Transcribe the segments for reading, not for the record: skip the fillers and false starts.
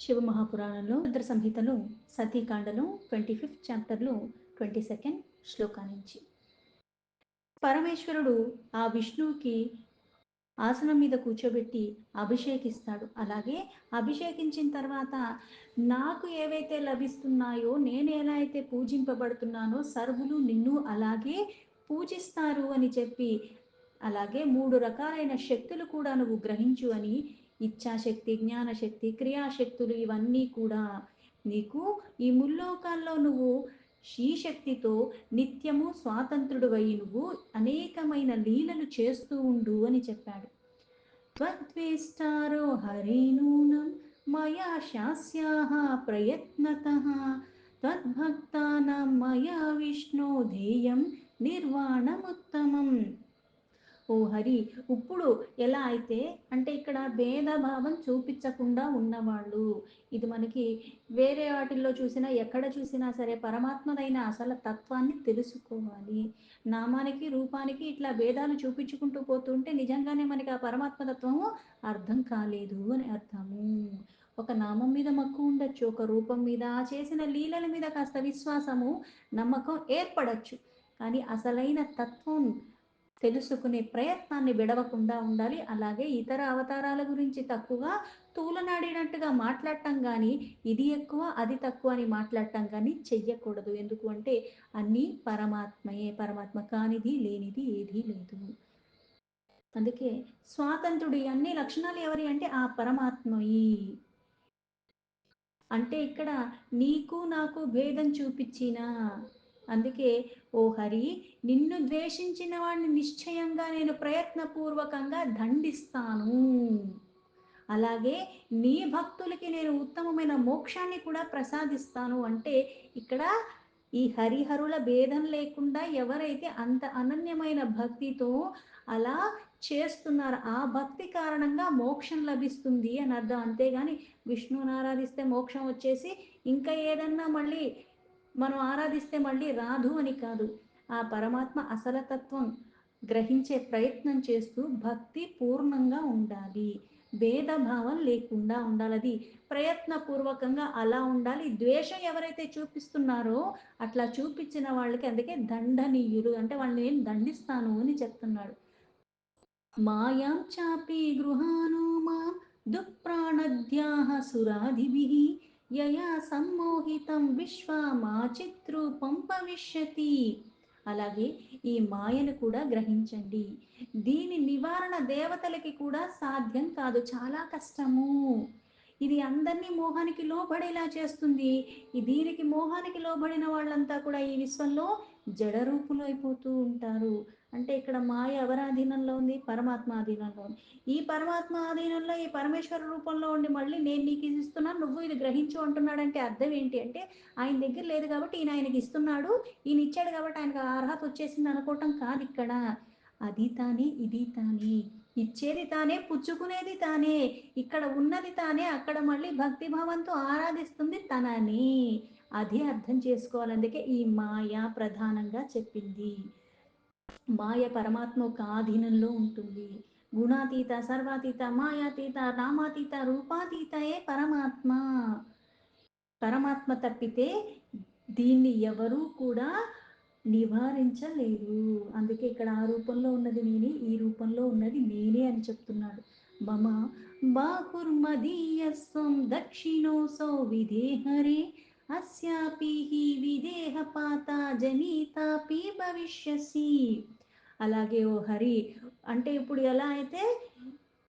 శివమహాపురాణంలో రుద్ర సంహితలో సతీకాండలో 25th చాప్టర్లో 22nd shloka నుంచి పరమేశ్వరుడు ఆ విష్ణువుకి ఆసనం మీద కూర్చోబెట్టి అభిషేకిస్తాడు. అలాగే అభిషేకించిన తర్వాత నాకు ఏవైతే లభిస్తున్నాయో, నేను ఎలా అయితే పూజింపబడుతున్నానో సర్వులు నిన్ను అలాగే పూజిస్తారు అని చెప్పి, అలాగే 3 రకాలైన శక్తులు కూడా నువ్వు గ్రహించు అని, ఇచ్ఛాశక్తి, జ్ఞానశక్తి, క్రియాశక్తులు ఇవన్నీ కూడా నీకు ఈ ముల్లోకాల్లో నువ్వు ఈ శక్తితో నిత్యము స్వాతంత్రుడువై నువ్వు అనేకమైన లీలలు చేస్తూ ఉండు అని చెప్పాడు. త్వద్వేష్టారో హరినూనం మయా శాస్యాః ప్రయత్నతః త్వద్భక్తానాం మయా విష్ణో ధ్యేయం నిర్వాణముత్తమం. ఓ హరి, ఇప్పుడు ఎలా అయితే అంటే ఇక్కడ భేదభావం చూపించకుండా ఉన్నవాళ్ళు, ఇది మనకి వేరే వాటిల్లో చూసినా ఎక్కడ చూసినా సరే పరమాత్మదైన అసలు తత్వాన్ని తెలుసుకోవాలి. నామానికి రూపానికి ఇట్లా భేదాలు చూపించుకుంటూ పోతుంటే నిజంగానే మనకి ఆ పరమాత్మతత్వము అర్థం కాలేదు అని అర్థము. ఒక నామం మీద మక్కువ ఉండొచ్చు, ఒక రూపం మీద, ఆ చేసిన లీలల మీద కాస్త విశ్వాసము నమ్మకం ఏర్పడచ్చు, కానీ అసలైన తత్వం తెలుసుకునే ప్రయత్నాన్ని విడవకుండా ఉండాలి. అలాగే ఇతర అవతారాల గురించి తక్కువగా తూలనాడినట్టుగా మాట్లాడటం కానీ, ఇది ఎక్కువ అది తక్కువ అని మాట్లాడటం కానీ చెయ్యకూడదు. ఎందుకు అంటే అన్నీ పరమాత్మయే, పరమాత్మ కానిది లేనిది ఏదీ లేదు. అందుకే స్వాతంత్రుడి అన్ని లక్షణాలు ఎవరి అంటే ఆ పరమాత్మయి. అంటే ఇక్కడ నీకు నాకు భేదం చూపించిన, అందుకే ఓ హరి, నిన్ను ద్వేషించిన వాడిని నిశ్చయంగా నేను ప్రయత్నపూర్వకంగా దండిస్తాను. అలాగే నీ భక్తులకి నేను ఉత్తమమైన మోక్షాన్ని కూడా ప్రసాదిస్తాను. అంటే ఇక్కడ ఈ హరిహరుల భేదం లేకుండా ఎవరైతే అంత అనన్యమైన భక్తితో అలా చేస్తున్నారు, ఆ భక్తి కారణంగా మోక్షం లభిస్తుంది అని అర్థం. అంతేగాని విష్ణువుని ఆరాధిస్తే మోక్షం వచ్చేసి ఇంకా ఏదన్నా మళ్ళీ మనం ఆరాధిస్తే మళ్ళీ రాదు అని కాదు. ఆ పరమాత్మ అసలతత్వం గ్రహించే ప్రయత్నం చేస్తూ భక్తి పూర్ణంగా ఉండాలి, భేదభావం లేకుండా ఉండాలి, అది ప్రయత్నపూర్వకంగా అలా ఉండాలి. ద్వేషం ఎవరైతే చూపిస్తున్నారో అట్లా చూపించిన వాళ్ళకి అందుకే దండనీయులు అంటే వాళ్ళని నేను దండిస్తాను అని చెప్తున్నాడు. మాయాం చాపి గృహాణో మాం దుఃప్రాణద్యాః సురాదిభిః యయా సమ్మోహితం విశ్వమాచిద్రూపం భవిష్యతి. అలాగే ఈ మాయను కూడా గ్రహించండి. దీని నివారణ దేవతలకి కూడా సాధ్యం కాదు, చాలా కష్టము. ఇది అందరినీ మోహానికి లోబడేలా చేస్తుంది. దీనికి మోహానికి లోబడిన వాళ్ళంతా కూడా ఈ విశ్వంలో జడరూపులు అయిపోతూ ఉంటారు. అంటే ఇక్కడ మాయ ఎవరి అధీనంలో ఉంది? పరమాత్మ అధీనంలో ఉంది. ఈ పరమాత్మ అధీనంలో ఈ పరమేశ్వర రూపంలో ఉండి మళ్ళీ నేను నీకు ఇది ఇస్తున్నాను, నువ్వు ఇది గ్రహించు అంటున్నాడంటే అర్థం ఏంటి అంటే ఆయన దగ్గర లేదు కాబట్టి ఈయన ఆయనకి ఇస్తున్నాడు, ఈయన ఇచ్చాడు కాబట్టి ఆయనకు అర్హత వచ్చేసింది అనుకోవటం కాదు ఇక్కడ. అది తానే, ఇది తానే, ఇచ్చేది తానే, పుచ్చుకునేది తానే, ఇక్కడ ఉన్నది తానే, అక్కడ మళ్ళీ భక్తిభావంతో ఆరాధిస్తుంది తనని. అది అర్థం చేసుకోవాలి. అందుకే ఈ మాయ ప్రధానంగా చెప్పింది. మాయ పరమాత్మ ఒక ఆధీనంలో ఉంటుంది. గుణాతీత, సర్వాతీత, మాయాతీత, నామాతీత, రూపాతీతయే పరమాత్మ. పరమాత్మ తప్పితే దీన్ని ఎవరూ కూడా నివారించలేరు. అందుకే ఇక్కడ ఆ రూపంలో ఉన్నది నేనే, ఈ రూపంలో ఉన్నది నేనే అని చెప్తున్నాడు. మమ బాహుర్మదీయస్వం దక్షిణోసౌ విదేహరే అస్యాపి విదేహపాత జనీతాపి భవిష్యసి. అలాగే ఓ హరి, అంటే ఇప్పుడు ఎలా అయితే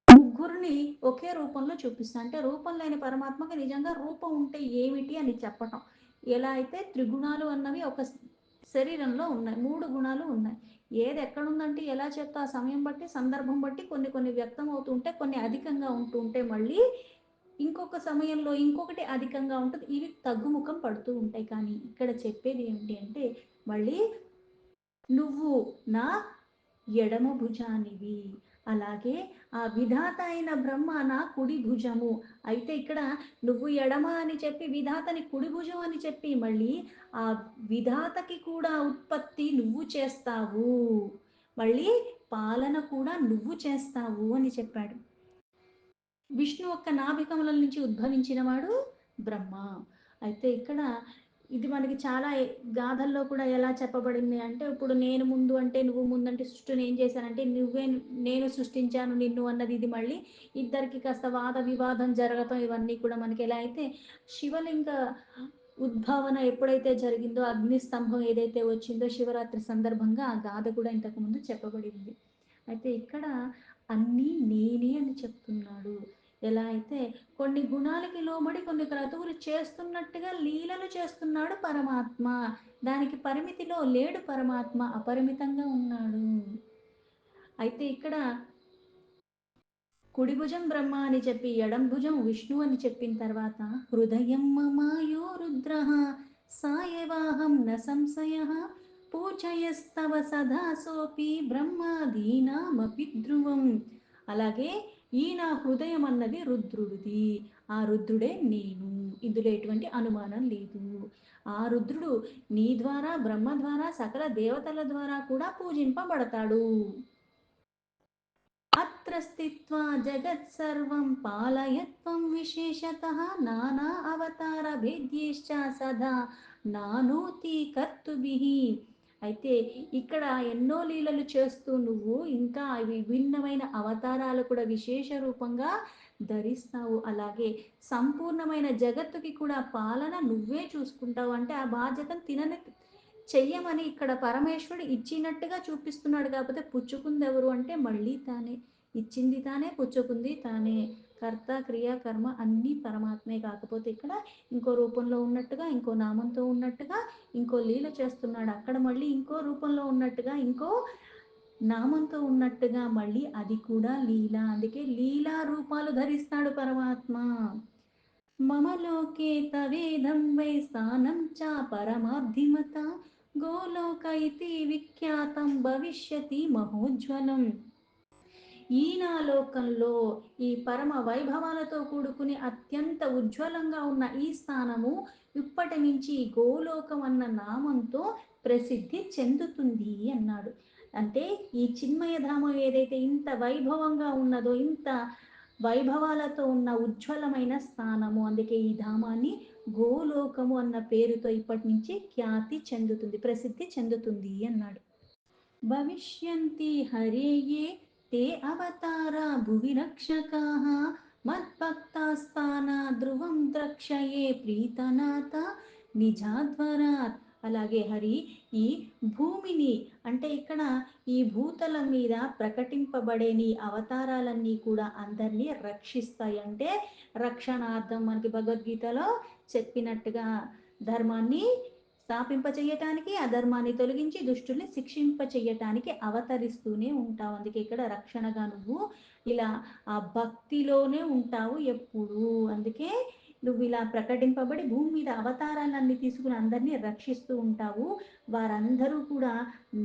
ముగ్గురిని ఒకే రూపంలో చూపిస్తా అంటే రూపం లేని పరమాత్మకి నిజంగా రూపం ఉంటే ఏమిటి అని చెప్పటం. ఎలా అయితే త్రిగుణాలు అన్నవి ఒక శరీరంలో ఉన్నాయి, 3 గుణాలు ఉన్నాయి. ఏది ఎక్కడుందంటే ఎలా చెప్తా, ఆ సమయం బట్టి సందర్భం బట్టి కొన్ని కొన్ని వ్యక్తం అవుతూ ఉంటే, కొన్ని అధికంగా ఉంటూ ఉంటే, మళ్ళీ ఇంకొక సమయంలో ఇంకొకటి అధికంగా ఉంటుంది, ఇవి తగ్గుముఖం పడుతూ ఉంటాయి. కానీ ఇక్కడ చెప్పేది ఏమిటి అంటే మళ్ళీ నువ్వు నా ఎడమ భుజానివి, అలాగే ఆ విధాత అయిన బ్రహ్మ నా కుడి భుజము. అయితే ఇక్కడ నువ్వు ఎడమ అని చెప్పి విధాతని కుడి భుజం అని చెప్పి మళ్ళీ ఆ విధాతకి కూడా ఉత్పత్తి నువ్వు చేస్తావు, మళ్ళీ పాలన కూడా నువ్వు చేస్తావు అని చెప్పాడు. విష్ణు యొక్క నాభికమలం నుంచి ఉద్భవించిన వాడు బ్రహ్మ. అయితే ఇక్కడ ఇది మనకి చాలా గాథల్లో కూడా ఎలా చెప్పబడింది అంటే, ఇప్పుడు నేను ముందు అంటే నువ్వు ముందంటే సృష్టిని ఏం చేశానంటే నువ్వే, నేను సృష్టించాను నిన్ను అన్నది. ఇది మళ్ళీ ఇద్దరికి కాస్త వాద వివాదం జరగటం ఇవన్నీ కూడా మనకి ఎలా అయితే శివలింగ ఉద్భావన ఎప్పుడైతే జరిగిందో, అగ్ని స్తంభం ఏదైతే వచ్చిందో శివరాత్రి సందర్భంగా ఆ గాథ కూడా ఇంతకుముందు చెప్పబడింది. అయితే ఇక్కడ అన్నీ నేనే అని చెప్తున్నాడు. ఎలా అయితే కొన్ని గుణాలకి లోబడి కొన్ని క్రతువులు చేస్తున్నట్టుగా లీలలు చేస్తున్నాడు పరమాత్మ. దానికి పరిమితిలో లేడు పరమాత్మ, అపరిమితంగా ఉన్నాడు. అయితే ఇక్కడ కుడి భుజం బ్రహ్మ అని చెప్పి ఎడం భుజం విష్ణు అని చెప్పిన తర్వాత హృదయం మమాయో రుద్ర సాయవాహం న సంశయ పూజయస్తవ సదా సోపి బ్రహ్మాదీనామపి ధ్రువం. అలాగే ఈ నా హృదయం అన్నది రుద్రుడిది, ఆ రుద్రుడే నేను, ఇందులో ఎటువంటి అనుమానం లేదు. ఆ రుద్రుడు నీ ద్వారా, బ్రహ్మ ద్వారా, సకల దేవతల ద్వారా కూడా పూజింపబడతాడు. అత్ర స్థిత్వా జగత్సర్వం పాలయత్వం విశేషతః నానా అవతార భేద్యేశ్చ సదా నానోతి కర్తుభిః. అయితే ఇక్కడ ఎన్నో లీలలు చేస్తూ నువ్వు ఇంకా విభిన్నమైన అవతారాలు కూడా విశేష రూపంగా ధరిస్తావు. అలాగే సంపూర్ణమైన జగత్తుకి కూడా పాలన నువ్వే చూసుకుంటావు. అంటే ఆ బాధ్యతను చెయ్యమని ఇక్కడ పరమేశ్వరుడు ఇచ్చినట్టుగా చూపిస్తున్నాడు. కాకపోతే పుచ్చుకుంది ఎవరు అంటే మళ్ళీ తానే. ఇచ్చింది తానే, పుచ్చుకుంది తానే. కర్త క్రియ కర్మ అన్నీ పరమాత్మే. కాకపోతే ఇక్కడ ఇంకో రూపంలో ఉన్నట్టుగా, ఇంకో నామంతో ఉన్నట్టుగా, ఇంకో లీల చేస్తున్నాడు. అక్కడ మళ్ళీ ఇంకో రూపంలో ఉన్నట్టుగా, ఇంకో నామంతో ఉన్నట్టుగా, మళ్ళీ అది కూడా లీల. అందుకే లీలా రూపాలు ధరిస్తాడు పరమాత్మ. మమ లోకే తవేదం వై స్థానం చ పరమాబ్ధిమత గోలోక ఇతి విఖ్యాతం భవిష్యతి మహోజ్వలం. ఈ నా లోకంలో ఈ పరమ వైభవాలతో కూడుకుని అత్యంత ఉజ్వలంగా ఉన్న ఈ స్థానము ఇప్పటి నుంచి గోలోకం అన్న నామంతో ప్రసిద్ధి చెందుతుంది అన్నాడు. అంటే ఈ చిన్మయ ధామం ఏదైతే ఇంత వైభవంగా ఉన్నదో, ఇంత వైభవాలతో ఉన్న ఉజ్వలమైన స్థానము, అందుకే ఈ ధామాన్ని గోలోకము అన్న పేరుతో ఇప్పటి నుంచి ఖ్యాతి చెందుతుంది, ప్రసిద్ధి చెందుతుంది అన్నాడు. భవిష్యంతి హరే ఏ తే అవతారా భువి రక్షకాః మద్భక్తాస్థానా ధ్రువం ద్రక్షయే ప్రీతనాథ నిజాధ్వరాత్. అలాగే హరి ఈ భూమిని అంటే ఇక్కడ ఈ భూతలం మీద ప్రకటింపబడే నీ అవతారాలన్నీ కూడా అందరినీ రక్షిస్తాయి. అంటే రక్షణార్థం మనకి భగవద్గీతలో చెప్పినట్టుగా ధర్మాన్ని స్థాపింపచేయటానికి, అధర్మాన్ని తొలగించి దుష్టుల్ని శిక్షింపచేయటానికి అవతరిస్తూనే ఉంటావు. అందుకే ఇక్కడ రక్షణగా నువ్వు ఇలా ఆ భక్తిలోనే ఉంటావు ఎప్పుడు. అందుకే నువ్వు ఇలా ప్రకటింపబడి భూమి మీద అవతారాలన్నీ తీసుకుని అందరినీ రక్షిస్తూ ఉంటావు. వారందరూ కూడా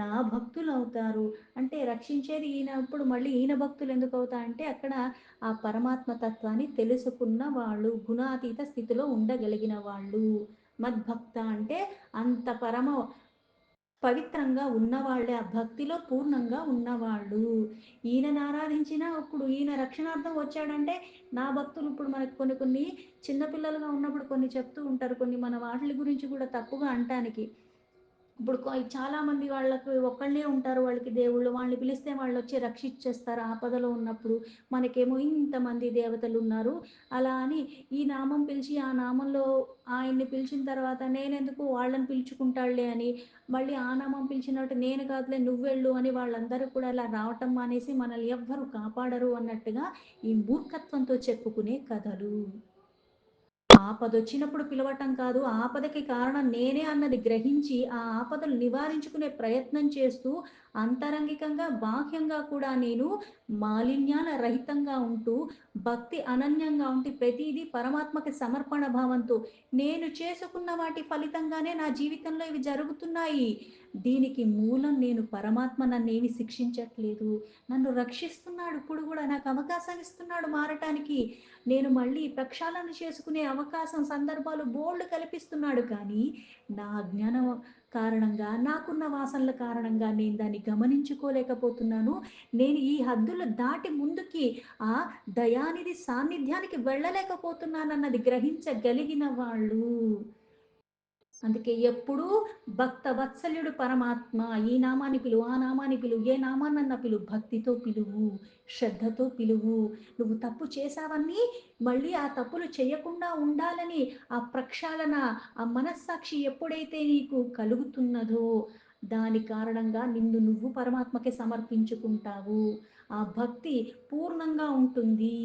నా భక్తులు అవుతారు. అంటే రక్షించేది ఈయనప్పుడు మళ్ళీ ఈయన భక్తులు ఎందుకు అవుతారంటే అక్కడ ఆ పరమాత్మ తత్వాన్ని తెలుసుకున్న వాళ్ళు, గుణాతీత స్థితిలో ఉండగలిగిన వాళ్ళు. మద్భక్త అంటే అంత పరమ పవిత్రంగా ఉన్నవాళ్ళే, ఆ భక్తిలో పూర్ణంగా ఉన్నవాళ్ళు. ఈయనను ఆరాధించిన ఇప్పుడు ఈయన రక్షణార్థం వచ్చాడంటే నా భక్తులు. ఇప్పుడు మనకు కొన్ని కొన్ని చిన్నపిల్లలుగా ఉన్నప్పుడు కొన్ని చెప్తూ ఉంటారు, కొన్ని మన వాటి గురించి కూడా తప్పుగా అంటానికి. ఇప్పుడు చాలా మంది వాళ్ళకు ఒక్కళ్ళే ఉంటారు, వాళ్ళకి దేవుళ్ళు, వాళ్ళని పిలిస్తే వాళ్ళు వచ్చి రక్షించేస్తారు ఆపదలో ఉన్నప్పుడు. మనకేమో ఇంతమంది దేవతలు ఉన్నారు అలా అని ఈ నామం పిలిచి ఆ నామంలో ఆయన్ని పిలిచిన తర్వాత నేనెందుకు వాళ్ళని పిలుచుకుంటాడులే అని మళ్ళీ ఆ నామం పిలిచినట్టు నేను కాదులే నువ్వెళ్ళు అని వాళ్ళందరూ కూడా అలా రావటం మానేసి మనల్ని ఎవ్వరు కాపాడరు అన్నట్టుగా ఈ మూర్ఖత్వంతో చెప్పుకునే కథలు. ఆపదొచ్చినప్పుడు పిలవటం కాదు, ఆపదకి కారణం నేనే అన్నది గ్రహించి ఆ ఆపదలు నివారించుకునే ప్రయత్నం చేస్తూ అంతరంగికంగా, బాహ్యంగా కూడా నేను మాలిన్యాల రహితంగా ఉంటూ భక్తి అనన్యంగా ఉండి ప్రతిదీ పరమాత్మకి సమర్పణ భావంతో నేను చేసుకున్న వాటి ఫలితంగానే నా జీవితంలో ఇవి జరుగుతున్నాయి. దీనికి మూలం నేను, పరమాత్మ నన్నేమి శిక్షించట్లేదు, నన్ను రక్షిస్తున్నాడు. ఇప్పుడు కూడా నాకు అవకాశం ఇస్తున్నాడు మారటానికి. నేను మళ్ళీ ప్రక్షాళన చేసుకునే అవకాశం, సందర్భాలు బోల్డ్ కల్పిస్తున్నాడు. కానీ నా అజ్ఞానం కారణంగా, నాకున్న వాసనల కారణంగా నేను దాన్ని గమనించుకోలేకపోతున్నాను. నేను ఈ హద్దులు దాటి ముందుకి ఆ దయానిధి సాన్నిధ్యానికి వెళ్ళలేకపోతున్నానన్నది గ్రహించగలిగిన వాళ్ళు. అందుకే ఎప్పుడూ భక్త వత్సల్యుడు పరమాత్మ. ఈ నామాన్ని పిలువు, ఆ నామాన్ని పిలువు, ఏ నామాన్నన్నా పిలువు, భక్తితో పిలువు, శ్రద్ధతో పిలువు. నువ్వు తప్పు చేశావని మళ్ళీ ఆ తప్పులు చేయకుండా ఉండాలని ఆ ప్రక్షాళన, ఆ మనస్సాక్షి ఎప్పుడైతే నీకు కలుగుతున్నదో, దాని కారణంగా నిన్ను నువ్వు పరమాత్మకి సమర్పించుకుంటావు. ఆ భక్తి పూర్ణంగా ఉంటుంది.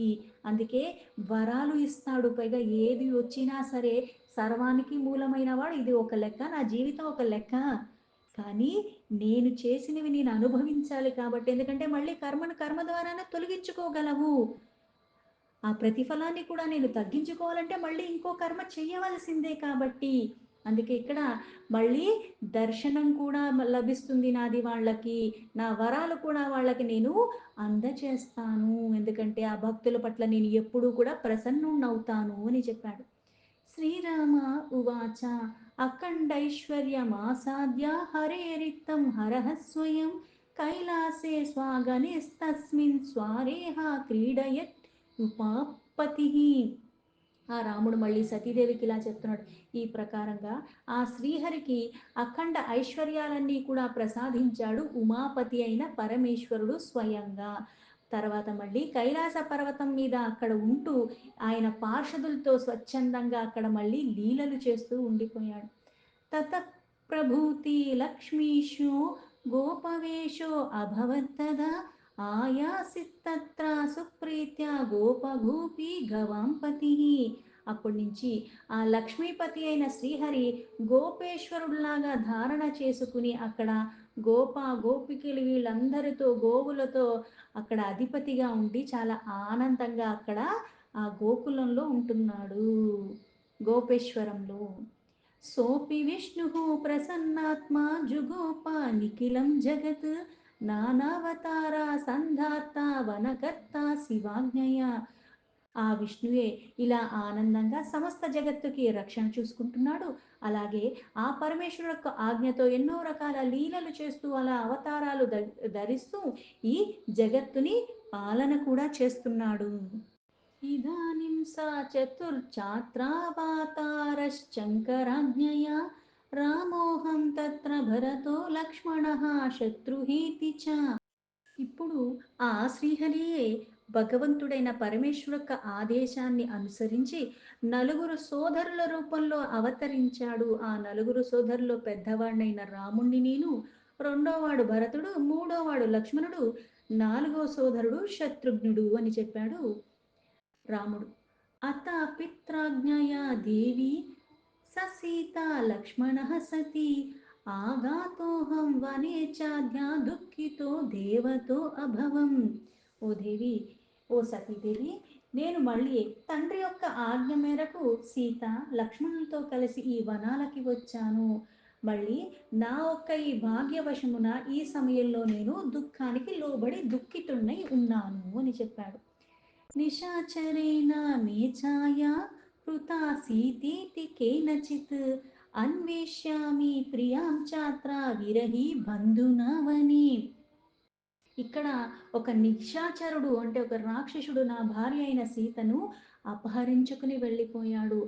అందుకే వరాలు ఇస్తాడు. పైగా ఏది వచ్చినా సరే సర్వానికి మూలమైన వాడు, ఇది ఒక లెక్క, నా జీవితం ఒక లెక్క. కానీ నేను చేసినవి నేను అనుభవించాలి కాబట్టి, ఎందుకంటే మళ్ళీ కర్మను కర్మ ద్వారానే తొలగించుకోగలవు. ఆ ప్రతిఫలాన్ని కూడా నేను తగ్గించుకోవాలంటే మళ్ళీ ఇంకో కర్మ చెయ్యవలసిందే కాబట్టి. అందుకే ఇక్కడ మళ్ళీ దర్శనం కూడా లభిస్తుంది నాది వాళ్ళకి. నా వరాలు కూడా వాళ్ళకి నేను అందచేస్తాను. ఎందుకంటే ఆ భక్తుల పట్ల నేను ఎప్పుడూ కూడా ప్రసన్నుడినవుతాను అని చెప్పాడు. శ్రీరామ ఉవాచ అఖండైశ్వర్యమాసాద్య హరేరిత్తం హరః స్వయం కైలాసే స్వాగనిస్తస్మిన్ స్వారేహ క్రీడయత్ ఉపాపతి. ఆ రాముడు మళ్ళీ సతీదేవికి ఇలా చెప్తున్నాడు. ఈ ప్రకారంగా ఆ శ్రీహరికి అఖండ ఐశ్వర్యాలన్నీ కూడా ప్రసాదించాడు ఉమాపతి అయిన పరమేశ్వరుడు స్వయంగా. తర్వాత మళ్ళీ కైలాస పర్వతం మీద అక్కడ ఉంటూ ఆయన పార్షదులతో స్వచ్ఛందంగా అక్కడ మళ్ళీ లీలలు చేస్తూ ఉండిపోయాడు. తత ప్రభూతి లక్ష్మీషు గోపవేషో అభవత్తదా ఆయాసిత్తత్ర సుప్రీత్య గోపగోపి గవాంపతి. అప్పటి నుంచి ఆ లక్ష్మీపతి అయిన శ్రీహరి గోపేశ్వరుడిలాగా ధారణ చేసుకుని అక్కడ గోపికలు వీళ్ళందరితో గోవులతో అక్కడ అధిపతిగా ఉండి చాలా ఆనందంగా అక్కడ ఆ గోకులంలో ఉంటున్నాడు, గోపేశ్వరంలో. సోపి విష్ణు ప్రసన్నాత్మా జుగోప నిఖిలం జగత్ నానావతార సంధాత వనకర్త శివాజ్ఞయ. ఆ విష్ణువే ఇలా ఆనందంగా సమస్త జగత్తుకి రక్షణ చూసుకుంటున్నాడు. అలాగే ఆ పరమేశ్వరుడు యొక్క ఆజ్ఞతో ఎన్నో రకాల లీలలు చేస్తూ అలా అవతారాలు ధరిస్తూ ఈ జగత్తుని పాలన కూడా చేస్తున్నాడు. ఇదానిం సా చతుర్ఛాత్రావతారశ్చంకరాజ్ఞయా రామోహం తత్ర భరతో లక్ష్మణః శత్రుహీతి చ. ఇప్పుడు ఆ శ్రీహరియే భగవంతుడైన పరమేశ్వరు యొక్క ఆదేశాన్ని అనుసరించి నలుగురు సోదరుల రూపంలో అవతరించాడు. ఆ నలుగురు సోదరుల్లో పెద్దవాడినైన రాముణ్ణి నేను, రెండోవాడు భరతుడు, మూడోవాడు లక్ష్మణుడు, నాలుగో సోదరుడు శత్రుఘ్నుడు అని చెప్పాడు రాముడు. అత పిత్రాజ్ఞయా దేవి సీత లక్ష్మణ సతి ఆగాతోహం వనే చాధ్యా దుఃఖితో దేవతో అభవం. ఓ దేవి, ఓ సతీదేవి, నేను మళ్ళీ తండ్రి యొక్క ఆజ్ఞ మేరకు సీత లక్ష్మణులతో కలిసి ఈ వనాలకి వచ్చాను. మళ్ళీ నా ఒక్క ఈ భాగ్యవశమున ఈ సమయంలో నేను దుఃఖానికి లోబడి దుఃఖితున్నై ఉన్నాను అని చెప్పాడు. నిశాచరేణ మే ఛాయా హృతా సీతీతి కేనచిత్ అన్వేష్యామి ప్రియాం చాత్ర విరహి బంధునవని. ఇక్కడ ఒక నిశాచరుడు అంటే ఒక రాక్షసుడు నా భార్య అయిన సీతను అపహరించుకుని వెళ్ళిపోయాడు.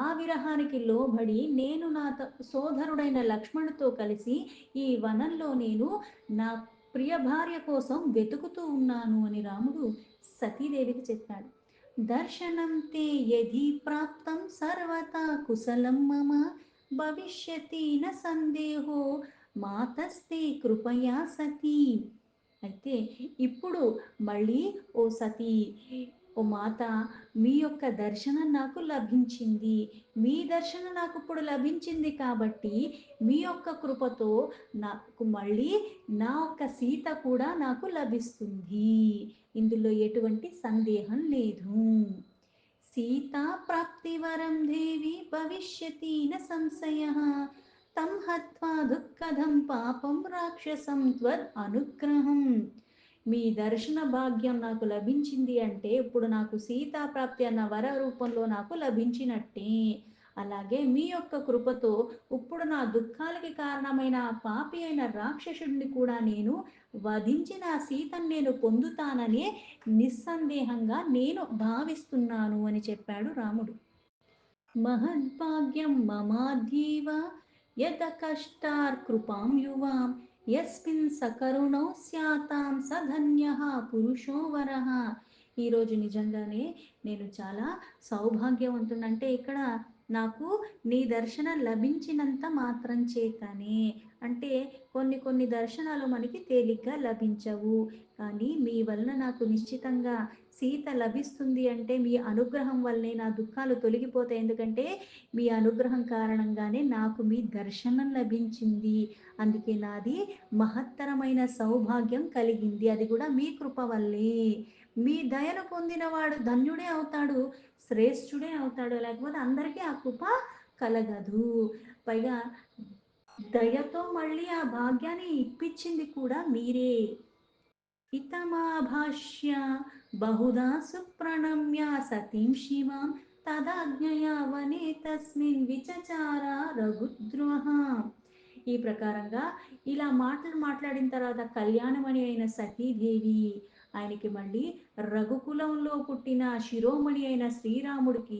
ఆ విరహానికి లోబడి నేను నా సోదరుడైన లక్ష్మణుతో కలిసి ఈ వనంలో నేను నా ప్రియ భార్య కోసం వెతుకుతూ ఉన్నాను అని రాముడు సతీదేవికి చెప్పాడు. దర్శనం తే యది ప్రాప్తం సర్వతా కుశలం మమ భవిష్యతి న సందేహో మాతస్తే కృపయా సతీ. అయితే ఇప్పుడు మళ్ళీ ఓ సతీ, ఓ మాత, మీ యొక్క దర్శనం నాకు లభించింది. మీ దర్శనం నాకు ఇప్పుడు లభించింది కాబట్టి మీ యొక్క కృపతో నాకు మళ్ళీ నా యొక్క సీత కూడా నాకు లభిస్తుంది. ఇందులో ఎటువంటి సందేహం లేదు. సీతా ప్రాప్తివరం దేవి భవిష్యతి న సంశయ తం హత్వా దుఃఖదం పాపం రాక్షసం త్వద్ అనుగ్రహం. మీ దర్శన భాగ్యం నాకు లభించింది అంటే ఇప్పుడు నాకు సీతాప్రాప్తి అన్న వర రూపంలో నాకు లభించినట్టే. అలాగే మీ యొక్క కృపతో ఇప్పుడు నా దుఃఖాలకి కారణమైన ఆ పాపి అయిన రాక్షసుడిని కూడా నేను వధించి నా సీతను నేను పొందుతానని నిస్సందేహంగా నేను భావిస్తున్నాను అని చెప్పాడు రాముడు. महद्भाग्यं ममाद्येव यत कष्टार्कृपां युवां यस्मिन् सकरुणौ स्यातां సధన్యః పురుషో వరః. ఈరోజు నిజంగానే నేను చాలా సౌభాగ్యవంతుడంటే ఇక్కడ నాకు నీ దర్శనం లభించినంత మాత్రం చేతనే, అంటే కొన్ని కొన్ని దర్శనాలు మనకి తేలిగ్గా లభించవు, కానీ మీ వలన నాకు నిశ్చితంగా సీత లభిస్తుంది అంటే మీ అనుగ్రహం వల్లే నా దుఃఖాలు తొలగిపోతాయి, ఎందుకంటే మీ అనుగ్రహం కారణంగానే నాకు మీ దర్శనం లభించింది, అందుకే నాది మహత్తరమైన సౌభాగ్యం కలిగింది, అది కూడా మీ కృప వల్లే. మీ దయను పొందినవాడు ధన్యుడే అవుతాడు, శ్రేష్ఠుడే అవుతాడు, లేకపోతే అందరికీ ఆ కృప కలగదు. పైగా దయతో మళ్ళీ ఆ భాగ్యాన్ని ఇప్పించింది కూడా మీరే. ఇతమాభాష్య బహుదా సుప్రణమ్య సతీం శివాం తదాజ్ఞయా వనే తస్మిన్ విచచార రఘుద్రోహ. ఈ ప్రకారంగా ఇలా మాటలు మాట్లాడిన తర్వాత కళ్యాణమణి అయిన సతీదేవి ఆయనకి మళ్ళీ రఘుకులంలో పుట్టిన శిరోమణి అయిన శ్రీరాముడికి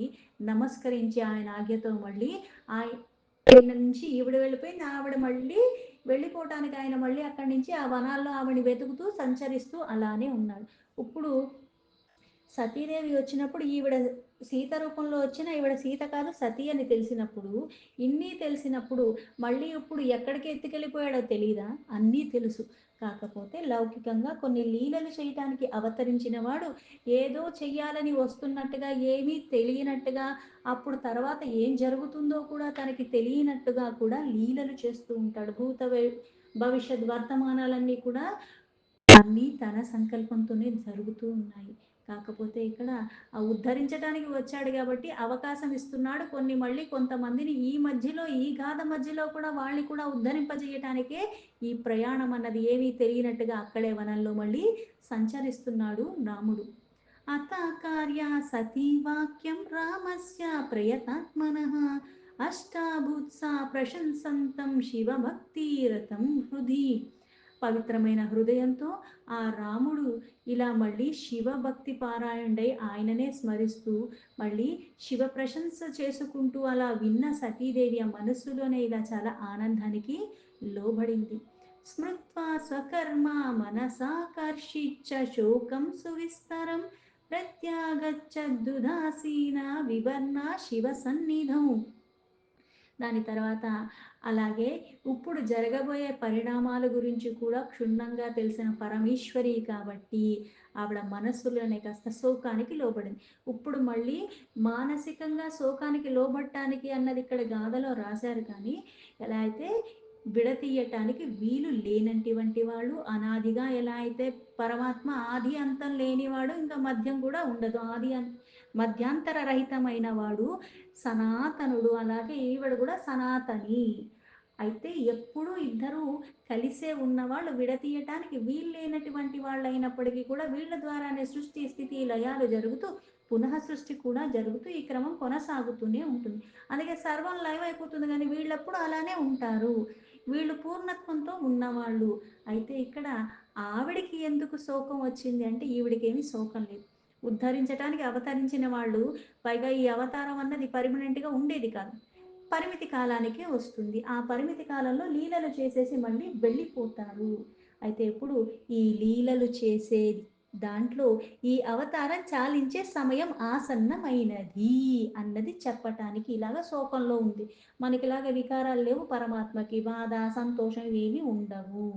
నమస్కరించి ఆయన ఆజ్ఞతో మళ్ళీ ఆయన నుంచి ఈవిడ వెళ్ళిపోయింది, ఆవిడ మళ్ళీ వెళ్ళిపోవటానికి ఆయన మళ్ళీ అక్కడి నుంచి ఆ వనాల్లో ఆవిడని వెతుకుతూ సంచరిస్తూ అలానే ఉన్నాడు. ఇప్పుడు సతీదేవి వచ్చినప్పుడు ఈవిడ సీత రూపంలో వచ్చిన ఈవిడ సీత కాదు సతీ అని తెలిసినప్పుడు, ఇన్ని తెలిసినప్పుడు మళ్ళీ ఇప్పుడు ఎక్కడికి ఎత్తుకెళ్ళిపోయాడో తెలియదా? అన్నీ తెలుసు, కాకపోతే లౌకికంగా కొన్ని లీలలు చేయటానికి అవతరించిన వాడు ఏదో చెయ్యాలని వస్తున్నట్టుగా, ఏమీ తెలియనట్టుగా, అప్పుడు తర్వాత ఏం జరుగుతుందో కూడా తనకి తెలియనట్టుగా కూడా లీలలు చేస్తూ ఉంటాడు. భవిష్యత్ వర్తమానాలన్నీ కూడా అన్నీ తన సంకల్పంతోనే జరుగుతూ ఉన్నాయి. కాకపోతే ఇక్కడ ఉద్ధరించడానికి వచ్చాడు కాబట్టి అవకాశం ఇస్తున్నాడు. కొన్ని మళ్ళీ కొంతమందిని ఈ మధ్యలో ఈ గాథ మధ్యలో కూడా వాళ్ళని కూడా ఉద్ధరింపజేయటానికే ఈ ప్రయాణం అన్నది, ఏమీ తెలియనట్టుగా అక్కడే వనంలో మళ్ళీ సంచరిస్తున్నాడు రాముడు. అత కార్య సతీ వాక్యం రామస్య ప్రయతాత్మనః అష్టాభూత్సా ప్రశంసంతం శివభక్తిరతం హృది. పవిత్రమైన హృదయంతో ఆ రాముడు ఇలా మళ్ళీ శివభక్తి పారాయణుడై ఆయననే స్మరిస్తూ మళ్ళీ శివ ప్రశంస చేసుకుంటూ అలా విన్న సతీదేవి ఆ మనస్సులోనే ఇలా చాలా ఆనందానికి లోబడింది. స్మృత్వా స్వకర్మ మనసాకర్షిచ్చ శోకం సువిస్తరం ప్రత్యాగచ్చద్దుదాసీన వివర్ణ శివ సన్నిధం. దాని తర్వాత అలాగే ఇప్పుడు జరగబోయే పరిణామాల గురించి కూడా క్షుణ్ణంగా తెలిసిన పరమేశ్వరి కాబట్టి ఆవిడ మనస్సులోనే కాస్త శోకానికి లోబడింది. ఇప్పుడు మళ్ళీ మానసికంగా శోకానికి లోబడటానికి అన్నది ఇక్కడ గాథలో రాశారు, కానీ ఎలా అయితే విడతీయటానికి వీలు లేనటువంటి వాళ్ళు, అనాదిగా ఎలా అయితే పరమాత్మ ఆది అంతం లేనివాడు, ఇంకా మధ్యం కూడా ఉండదు, మధ్యాంతర రహితమైన వాడు సనాతనుడు, అలాగే ఈవిడ కూడా సనాతని. అయితే ఎప్పుడూ ఇద్దరు కలిసే ఉన్నవాళ్ళు, విడతీయటానికి వీల్లేనటువంటి వాళ్ళు అయినప్పటికీ కూడా వీళ్ళ ద్వారానే సృష్టి స్థితి లయాలు జరుగుతూ పునః సృష్టి కూడా జరుగుతూ ఈ క్రమం కొనసాగుతూనే ఉంటుంది. అందుకే సర్వం లయం అయిపోతుంది, కానీ వీళ్ళప్పుడు అలానే ఉంటారు, వీళ్ళు పూర్ణత్వంతో ఉన్నవాళ్ళు. అయితే ఇక్కడ ఆవిడికి ఎందుకు శోకం వచ్చింది అంటే ఈవిడికి ఏమీ శోకం లేదు. ఉద్ధరించడానికి అవతరించిన వాళ్ళు, పైగా ఈ అవతారం అన్నది పర్మనెంట్గా ఉండేది కాదు, పరిమితి కాలానికే వస్తుంది, ఆ పరిమితి కాలంలో లీలలు చేసేసి మళ్ళీ వెళ్ళిపోతారు. అయితే ఇప్పుడు ఈ లీలలు చేసే దాంట్లో ఈ అవతారం చాలించే సమయం ఆసన్నమైనది అన్నది చెప్పటానికి ఇలాగ శోకంలో ఉంది. మనకిలాగ వికారాలు లేవు, పరమాత్మకి బాధ సంతోషం ఏమీ ఉండవు,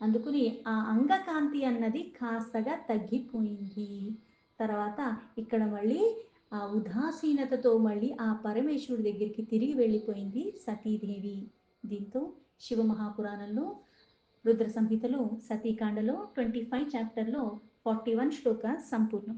అందుకుని ఆ అంగకాంతి అన్నది కాస్తగా తగ్గిపోయింది. తర్వాత ఇక్కడ మళ్ళీ ఆ ఉదాసీనతతో మళ్ళీ ఆ పరమేశ్వరుడి దగ్గరికి తిరిగి వెళ్ళిపోయింది సతీదేవి. దీంతో శివమహాపురాణంలో రుద్ర సంహితలో సతీకాండలో 25 చాప్టర్లో 41 శ్లోక సంపూర్ణం.